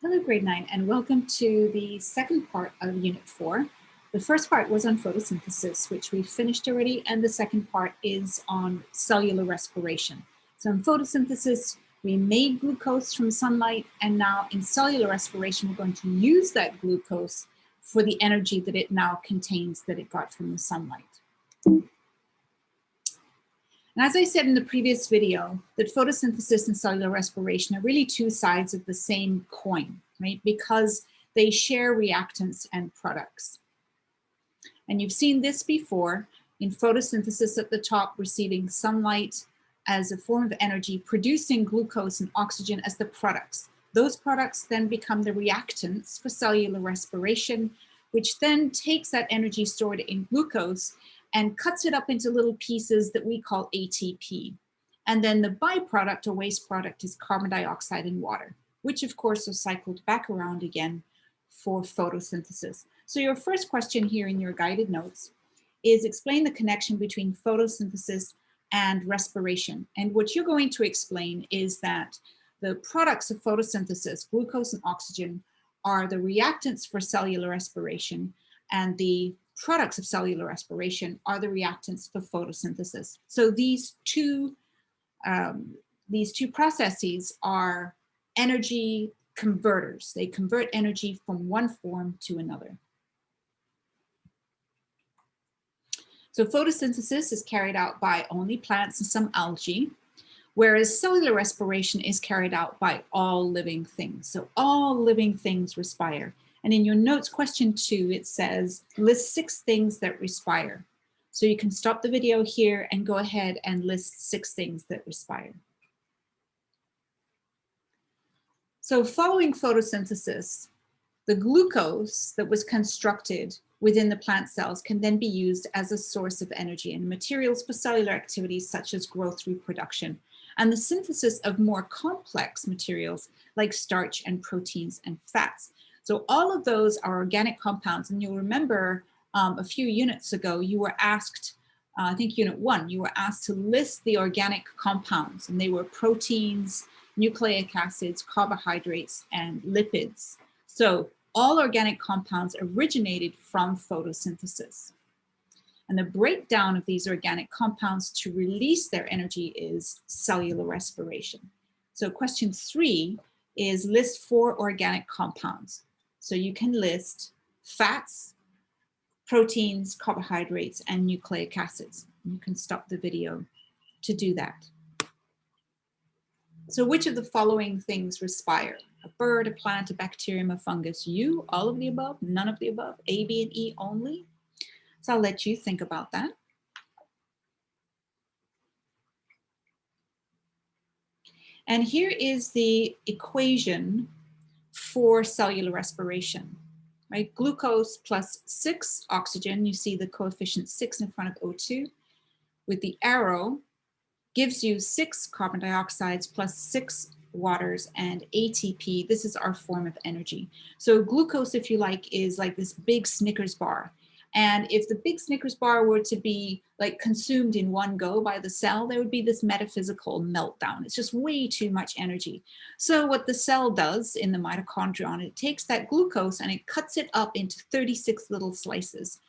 Hello, grade 9, and welcome to the second part of Unit 4. The first part was on photosynthesis, which we finished already, and the second part is on cellular respiration. So in photosynthesis, we made glucose from sunlight, and now in cellular respiration, we're going to use that glucose for the energy that it now contains that it got from the sunlight. And as I said in the previous video, that photosynthesis and cellular respiration are really two sides of the same coin, right? Because they share reactants and products. And you've seen this before in photosynthesis at the top, receiving sunlight as a form of energy, producing glucose and oxygen as the products. Those products then become the reactants for cellular respiration, which then takes that energy stored in glucose and cuts it up into little pieces that we call ATP. And then the byproduct or waste product is carbon dioxide and water, which of course are cycled back around again for photosynthesis. So your first question here in your guided notes is explain the connection between photosynthesis and respiration. And what you're going to explain is that the products of photosynthesis, glucose and oxygen, are the reactants for cellular respiration, and the products of cellular respiration are the reactants for photosynthesis. So these two processes are energy converters. They convert energy from one form to another. So photosynthesis is carried out by only plants and some algae, whereas cellular respiration is carried out by all living things. So all living things respire. And in your notes, question 2, it says, list 6 things that respire. So you can stop the video here and go ahead and list 6 things that respire. So following photosynthesis, the glucose that was constructed within the plant cells can then be used as a source of energy and materials for cellular activities such as growth, reproduction, and the synthesis of more complex materials like starch and proteins and fats. So all of those are organic compounds, and you'll remember a few units ago, you were asked, I think unit 1, you were asked to list the organic compounds, and they were proteins, nucleic acids, carbohydrates, and lipids. So all organic compounds originated from photosynthesis. And the breakdown of these organic compounds to release their energy is cellular respiration. So question 3 is list 4 organic compounds. So you can list fats, proteins, carbohydrates, and nucleic acids. You can stop the video to do that. So which of the following things respire? A bird, a plant, a bacterium, a fungus? You, all of the above, none of the above, A, B, and E only? So I'll let you think about that. And here is the equation for cellular respiration, right? Glucose plus 6 oxygen, you see the coefficient 6 in front of O2, with the arrow gives you 6 carbon dioxides plus 6 waters and ATP. This is our form of energy. So glucose, if you like, is like this big Snickers bar. And if the big Snickers bar were to be like consumed in one go by the cell, there would be this metaphysical meltdown. It's just way too much energy. So what the cell does in the mitochondrion, it takes that glucose and it cuts it up into 36 little slices.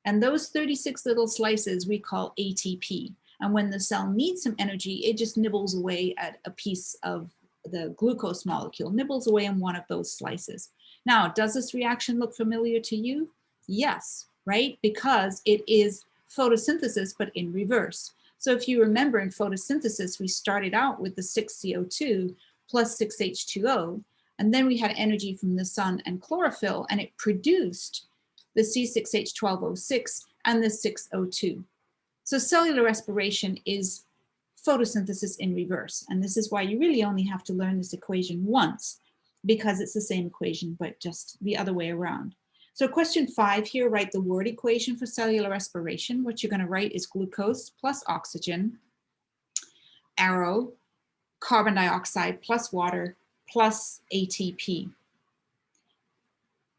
And those 36 little slices we call ATP. And when the cell needs some energy, it just nibbles away at a piece of the glucose molecule, nibbles away on one of those slices. Now, does this reaction look familiar to you? Yes, right? Because it is photosynthesis, but in reverse. So if you remember in photosynthesis, we started out with the 6 CO2 plus 6 H2O, and then we had energy from the sun and chlorophyll, and it produced the C6H12O6 and the 6O2. So cellular respiration is photosynthesis in reverse. And this is why you really only have to learn this equation once, because it's the same equation, but just the other way around. So question 5 here, write the word equation for cellular respiration. What you're going to write is glucose plus oxygen, arrow, carbon dioxide plus water plus ATP.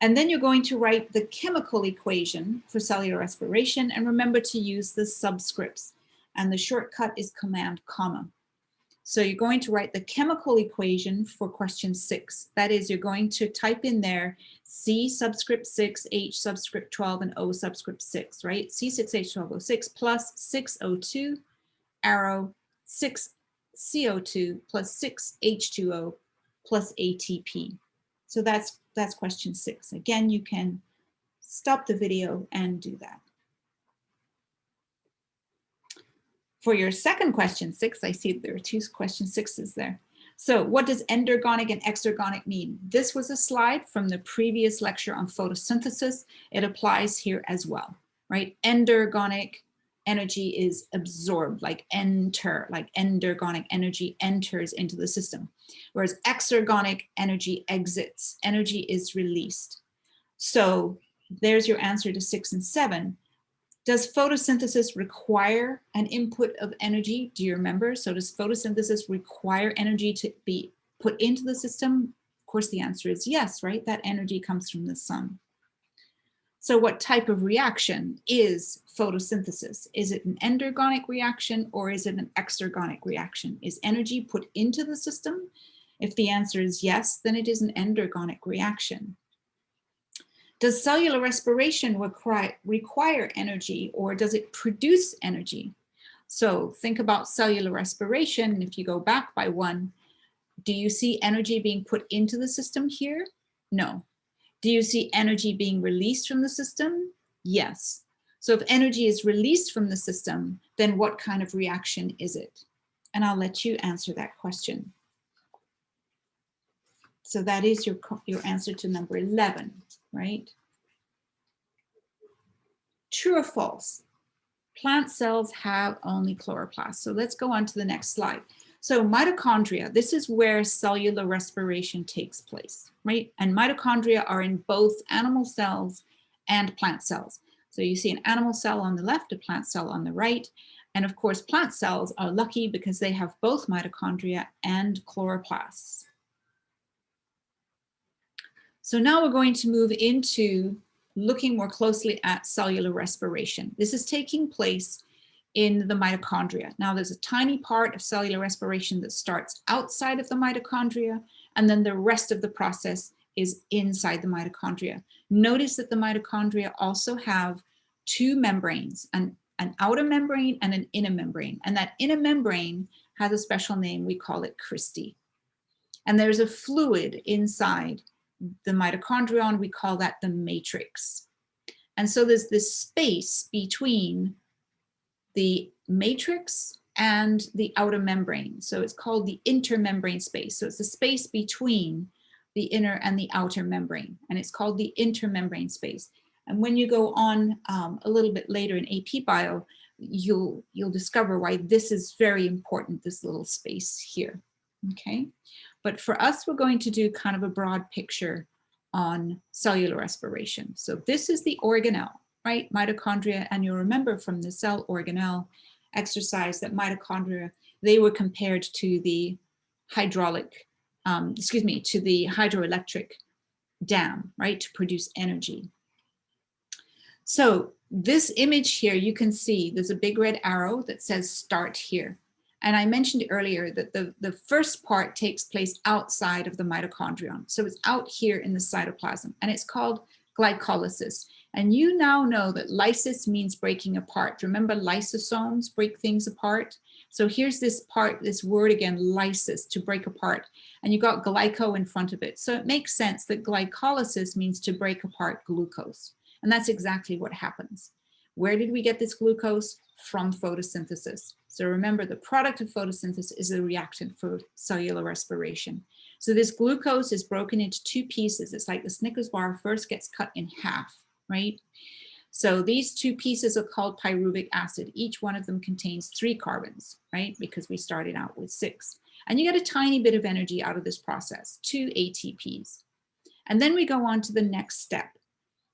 And then you're going to write the chemical equation for cellular respiration, and remember to use the subscripts. And the shortcut is command comma. So you're going to write the chemical equation for question 6. That is, you're going to type in there C subscript 6, H subscript 12, and O subscript 6, right? C6H12O6 plus 6O2 arrow 6CO2 plus 6H2O plus ATP. So that's question 6. Again, you can stop the video and do that. For your second question 6, I see there are 2 question 6s there. So what does endergonic and exergonic mean? This was a slide from the previous lecture on photosynthesis. It applies here as well, right? Endergonic energy is absorbed, like enter, like endergonic energy enters into the system. Whereas exergonic energy exits, energy is released. So there's your answer to 6 and 7. Does photosynthesis require an input of energy? Do you remember? So does photosynthesis require energy to be put into the system? Of course, the answer is yes, right? That energy comes from the sun. So what type of reaction is photosynthesis? Is it an endergonic reaction or is it an exergonic reaction? Is energy put into the system? If the answer is yes, then it is an endergonic reaction. Does cellular respiration require energy or does it produce energy? So think about cellular respiration. If you go back by 1, do you see energy being put into the system here? No. Do you see energy being released from the system? Yes. So if energy is released from the system, then what kind of reaction is it? And I'll let you answer that question. So that is your answer to number 11, right? True or false? Plant cells have only chloroplasts. So let's go on to the next slide. So mitochondria, this is where cellular respiration takes place, right? And mitochondria are in both animal cells and plant cells. So you see an animal cell on the left, a plant cell on the right. And of course, plant cells are lucky because they have both mitochondria and chloroplasts. So now we're going to move into looking more closely at cellular respiration. This is taking place in the mitochondria. Now there's a tiny part of cellular respiration that starts outside of the mitochondria, and then the rest of the process is inside the mitochondria. Notice that the mitochondria also have 2 membranes, an outer membrane and an inner membrane. And that inner membrane has a special name, we call it cristae. And there's a fluid inside the mitochondrion, we call that the matrix. And so there's this space between the matrix and the outer membrane. So it's called the intermembrane space. So it's the space between the inner and the outer membrane, and it's called the intermembrane space. And when you go on a little bit later in AP Bio, you'll discover why this is very important, this little space here, okay? But for us, we're going to do kind of a broad picture on cellular respiration. So this is the organelle, right? Mitochondria, and you'll remember from the cell organelle exercise that mitochondria, they were compared to the to the hydroelectric dam, right? To produce energy. So this image here, you can see there's a big red arrow that says start here. And I mentioned earlier that the first part takes place outside of the mitochondrion. So it's out here in the cytoplasm, and it's called glycolysis. And you now know that lysis means breaking apart. Remember, lysosomes break things apart. So here's this part, this word again, lysis, to break apart. And you got glyco in front of it. So it makes sense that glycolysis means to break apart glucose. And that's exactly what happens. Where did we get this glucose? From photosynthesis. So remember, the product of photosynthesis is a reactant for cellular respiration. So this glucose is broken into 2 pieces. It's like the Snickers bar first gets cut in half, right? So these 2 pieces are called pyruvic acid. Each one of them contains 3 carbons, right? Because we started out with 6. And you get a tiny bit of energy out of this process, 2 ATPs. And then we go on to the next step.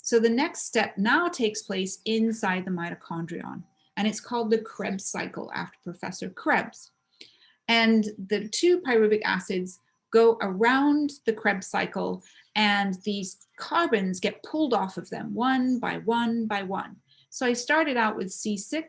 So the next step now takes place inside the mitochondrion, and it's called the Krebs cycle after Professor Krebs. And the 2 pyruvic acids go around the Krebs cycle, and these carbons get pulled off of them one by one by one. So I started out with C6,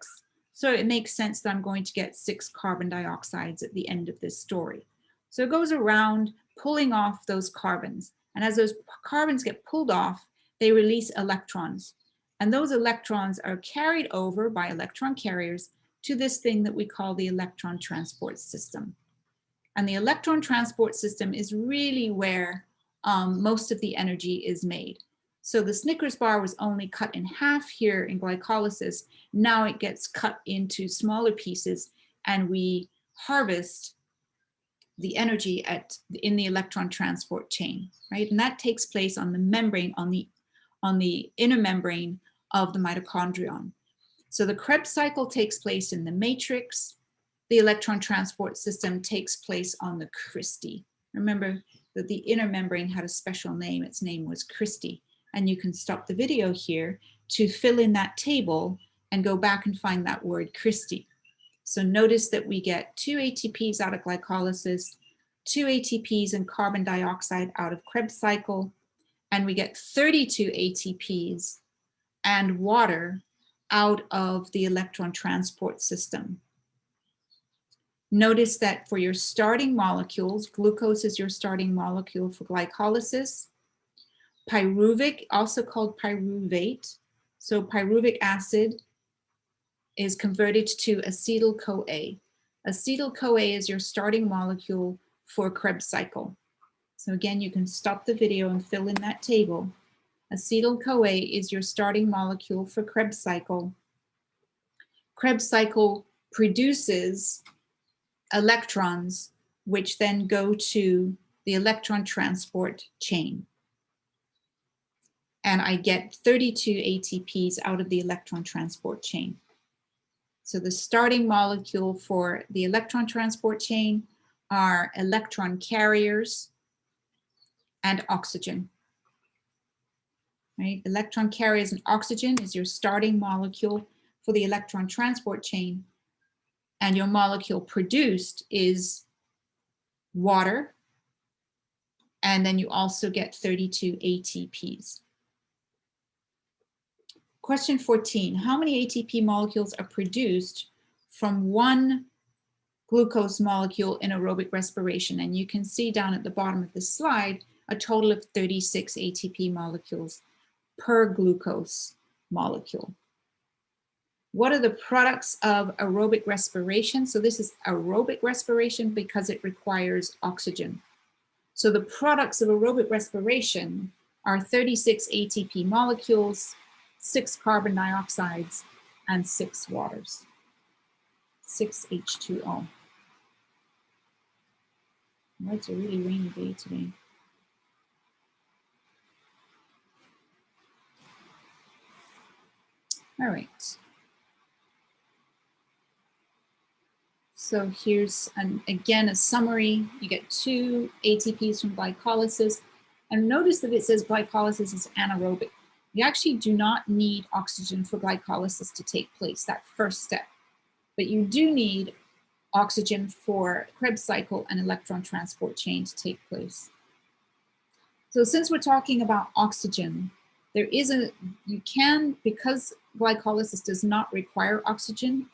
So it makes sense that I'm going to get 6 carbon dioxides at the end of this story. So it goes around pulling off those carbons. And as those carbons get pulled off, they release electrons. And those electrons are carried over by electron carriers to this thing that we call the electron transport system. And the electron transport system is really where most of the energy is made. So the Snickers bar was only cut in half here in glycolysis. Now it gets cut into smaller pieces and we harvest the energy in the electron transport chain, right? And that takes place on the membrane, on the inner membrane of the mitochondrion. So the Krebs cycle takes place in the matrix. The electron transport system takes place on the cristae. Remember that the inner membrane had a special name. Its name was cristae. And you can stop the video here to fill in that table and go back and find that word cristae. So notice that we get 2 ATPs out of glycolysis, 2 ATPs and carbon dioxide out of Krebs cycle, and we get 32 ATPs and water out of the electron transport system. Notice that for your starting molecules, glucose is your starting molecule for glycolysis. Pyruvic, also called pyruvate. So pyruvic acid is converted to acetyl-CoA. Acetyl-CoA is your starting molecule for Krebs cycle. So again, you can stop the video and fill in that table. Acetyl-CoA is your starting molecule for Krebs cycle. Krebs cycle produces electrons, which then go to the electron transport chain. And I get 32 ATPs out of the electron transport chain. So the starting molecule for the electron transport chain are electron carriers and oxygen. Right? Electron carriers and oxygen is your starting molecule for the electron transport chain. And your molecule produced is water. And then you also get 32 ATPs. Question 14, how many ATP molecules are produced from one glucose molecule in aerobic respiration? And you can see down at the bottom of the slide, a total of 36 ATP molecules per glucose molecule. What are the products of aerobic respiration? So this is aerobic respiration because it requires oxygen. So the products of aerobic respiration are 36 ATP molecules, 6 carbon dioxides, and 6 waters, 6 H2O. Well, it's a really rainy day today. All right. So here's, again, a summary. You get 2 ATPs from glycolysis. And notice that it says glycolysis is anaerobic. You actually do not need oxygen for glycolysis to take place, that first step. But you do need oxygen for Krebs cycle and electron transport chain to take place. So since we're talking about oxygen, there is because glycolysis does not require oxygen,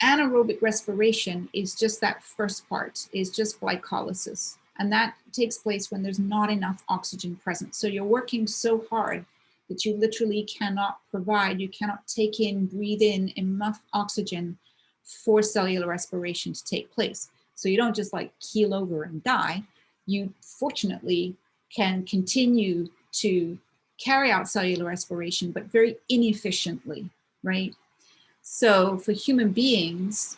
anaerobic respiration is just that first part, is just glycolysis. And that takes place when there's not enough oxygen present. So you're working so hard that you literally cannot provide, you cannot take in, breathe in enough oxygen for cellular respiration to take place. So you don't just like keel over and die. You fortunately can continue to carry out cellular respiration, but very inefficiently, right? So for human beings,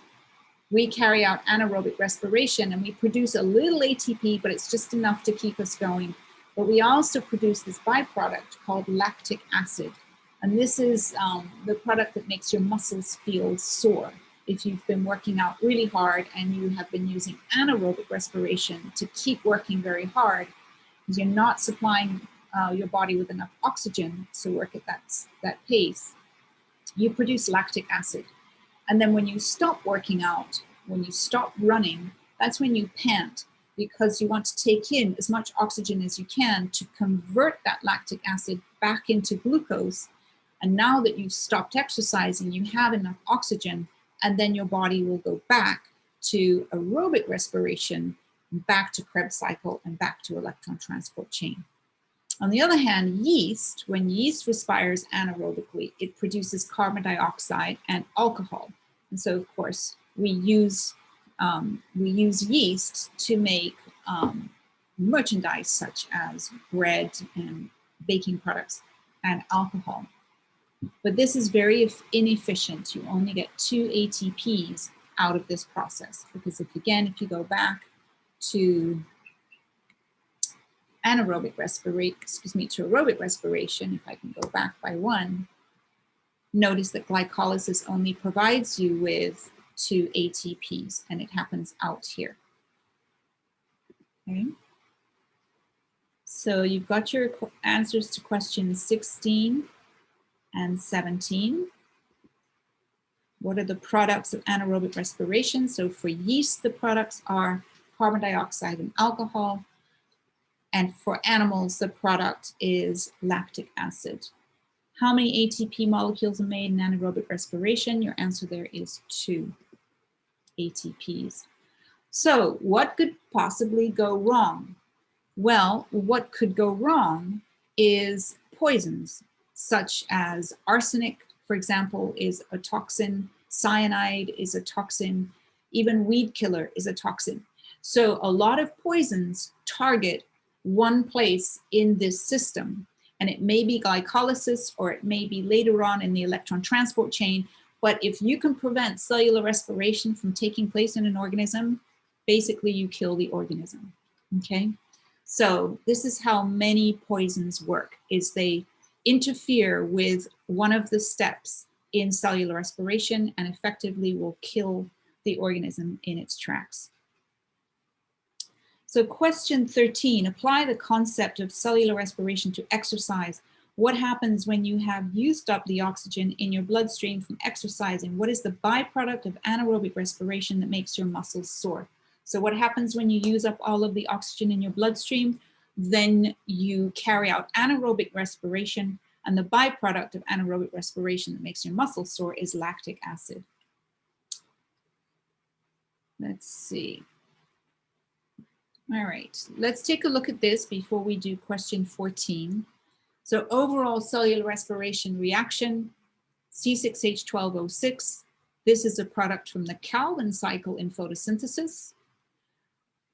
we carry out anaerobic respiration and we produce a little ATP, but it's just enough to keep us going. But we also produce this byproduct called lactic acid. And this is the product that makes your muscles feel sore. If you've been working out really hard and you have been using anaerobic respiration to keep working very hard, because you're not supplying your body with enough oxygen to work at that pace, you produce lactic acid. And then when you stop working out, when you stop running, that's when you pant, because you want to take in as much oxygen as you can to convert that lactic acid back into glucose. And now that you've stopped exercising, you have enough oxygen, and then your body will go back to aerobic respiration, back to Krebs cycle, and back to electron transport chain. On the other hand, yeast, when yeast respires anaerobically, it produces carbon dioxide and alcohol. And so, of course, we use yeast to make merchandise such as bread and baking products and alcohol. But this is very inefficient. You only get 2 ATPs out of this process, because if you go back to aerobic respiration, if I can go back by 1, notice that glycolysis only provides you with 2 ATPs, and it happens out here. Okay. So you've got your answers to questions 16 and 17. What are the products of anaerobic respiration? So for yeast, the products are carbon dioxide and alcohol. And for animals, the product is lactic acid. How many ATP molecules are made in anaerobic respiration? Your answer there is 2 ATPs. So what could possibly go wrong? Well, what could go wrong is poisons, such as arsenic, for example, is a toxin. Cyanide is a toxin. Even weed killer is a toxin. So a lot of poisons target one place in this system, and it may be glycolysis, or it may be later on in the electron transport chain. But if you can prevent cellular respiration from taking place in an organism, basically you kill the organism. Okay, so this is how many poisons work, is they interfere with one of the steps in cellular respiration and effectively will kill the organism in its tracks. So question 13, apply the concept of cellular respiration to exercise. What happens when you have used up the oxygen in your bloodstream from exercising? What is the byproduct of anaerobic respiration that makes your muscles sore? So what happens when you use up all of the oxygen in your bloodstream? Then you carry out anaerobic respiration, and the byproduct of anaerobic respiration that makes your muscles sore is lactic acid. Let's see. All right, let's take a look at this before we do question 14. So overall cellular respiration reaction, C6H12O6. This is a product from the Calvin cycle in photosynthesis.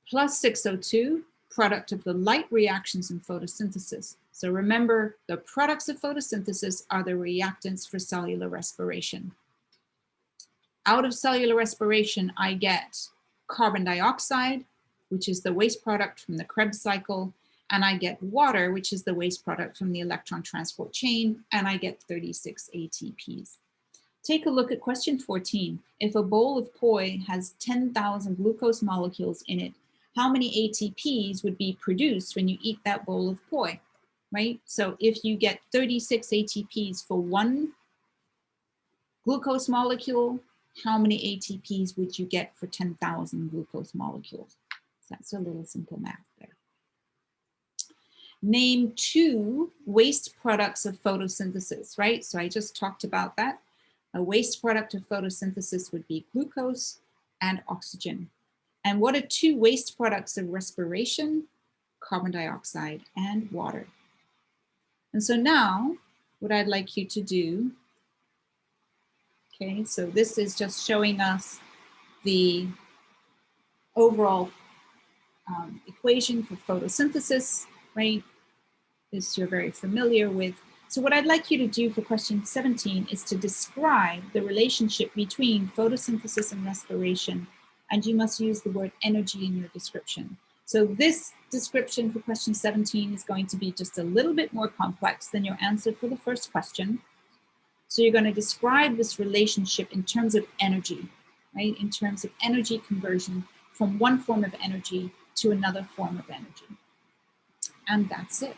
Plus 6O2, product of the light reactions in photosynthesis. So remember, the products of photosynthesis are the reactants for cellular respiration. Out of cellular respiration, I get carbon dioxide, which is the waste product from the Krebs cycle, and I get water, which is the waste product from the electron transport chain, and I get 36 ATPs. Take a look at question 14. If a bowl of poi has 10,000 glucose molecules in it, how many ATPs would be produced when you eat that bowl of poi, right? So if you get 36 ATPs for 1 glucose molecule, how many ATPs would you get for 10,000 glucose molecules? So that's a little simple math there. Name 2 waste products of photosynthesis, right? So I just talked about that. A waste product of photosynthesis would be glucose and oxygen. And what are 2 waste products of respiration? Carbon dioxide and water. And so now, what I'd like you to do, okay, so this is just showing us the overall equation for photosynthesis, right? This you're very familiar with. So what I'd like you to do for question 17 is to describe the relationship between photosynthesis and respiration, and you must use the word energy in your description. So this description for question 17 is going to be just a little bit more complex than your answer for the first question. So you're going to describe this relationship in terms of energy, right? In terms of energy conversion from one form of energy to another form of energy. And that's it.